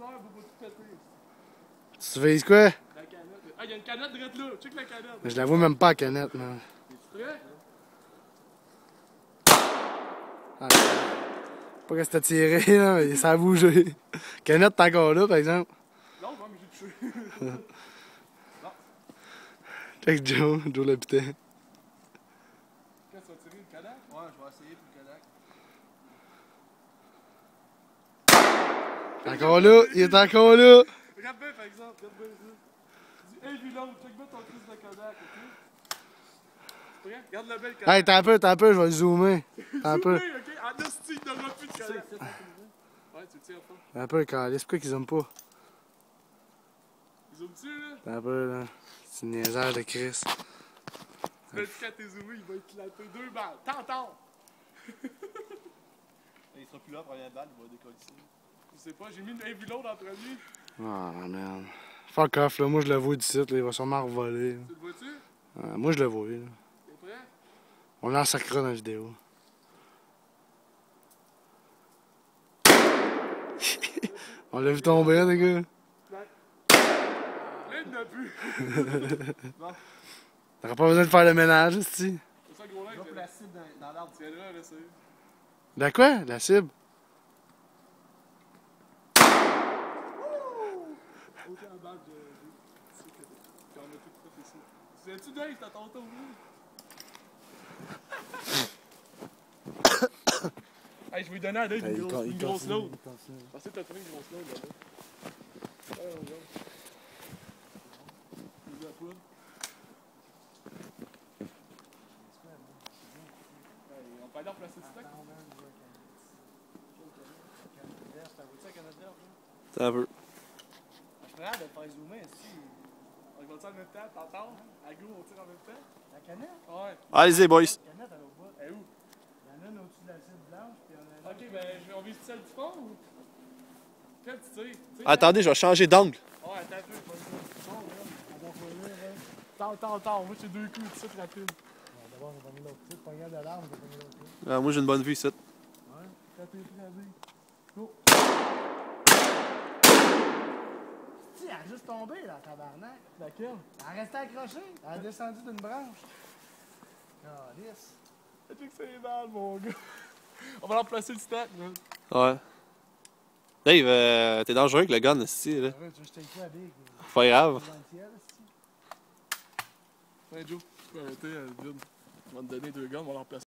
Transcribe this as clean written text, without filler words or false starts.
travers, vous tout péter. Tu vises quoi? La canette. Ah, il y a une canette direct là. Check la canette. Je la vois même pas à canette, man. Es-tu prêt? Ah, pas que c'était tiré, là, mais ça a bougé. Canette, t'es encore là, par exemple. Non, non, mais j'ai touché. Non. Check Joe l'habitant. Quand tu vas tirer le Kodak? Ouais, je vais essayer pour le Kodak. Encore là, il est encore là. Regarde bien, par exemple, regarde bien ça. Tu dis, hey, Vilon, check bien ton crise de Kodak, ok? C'est prêt? Regarde le bel Kodak. Hey, t'as un peu, je vais le zoomer. T'as un peu. Zoomer, ok? En hostie, il n'aura plus de Kodak. Ouais, tu le tires pas. T'as un peu, calice. Pourquoi qu'ils aiment pas? Ils zooment-tu, là? T'as un peu, là. C'est une niaisage de Chris. Tu vas quand t'es zoomé, il va éclater 2 balles. T'entends! Il sera plus là, première balle, il va décoller ici. Je sais pas, j'ai mis une Vilon dans le premier. Ah, merde. Fuck off, là. Moi, je le vois d'ici, là. Il va sûrement revoler. Là. Tu le vois-tu? Moi, je le vois, là. T'es prêt? On l'en sacrera dans la vidéo. On l'a vu tomber, les gars. Ouais. Là, il n'a plus. T'aurais pas besoin de faire le ménage, ici. C'est ça, gros là. Il va pour la cible dans l'arbre. Tiens-là, là, c'est. La quoi? La cible? Aucun balle de. Tu sais que t'en as tout fait ici. Sais-tu, Dave, t'as ton tour, hey, je vais lui donner à Dave une grosse load. Je pensais que t'as trouvé une grosse load là-bas. La poudre. On peut aller remplacer le stock. C'est un peu. Je suis prêt de le faire zoomer ici. On va le tirer en même temps, t'entends? À go, on tire en même temps. La canette? Ouais. Allez-y, boys. La canette, elle est au bout. Elle est où? Il y en a une au-dessus de la cible blanche, puis on a une. Ok, ben, on vise celle du fond ou? Quelle tu tires? Attendez, je vais changer d'angle. Ouais, attends un peu, pas ça. Attends, moi j'ai 2 coups de suite rapide. D'abord, j'ai pas mis l'autre coup, pas regarde de l'arme, j'ai pas mis l'autre coup. Moi, j'ai une bonne vue ici. Ouais, quand t'es prêt, vas-y. Go! Elle a juste tombé, là, tabarnak. Laquelle? Elle a resté accrochée. Elle a descendu d'une branche. Calice. C'est que c'est mal, mon gars. On va remplacer le stack, là. Ouais. Dave, t'es dangereux avec le gun, ici, là. Tu veux que je t'aille quoi, Big? Pas grave. Hey Joe, tu peux arrêter, vide. On va te donner 2 guns, on va l'en remplacer.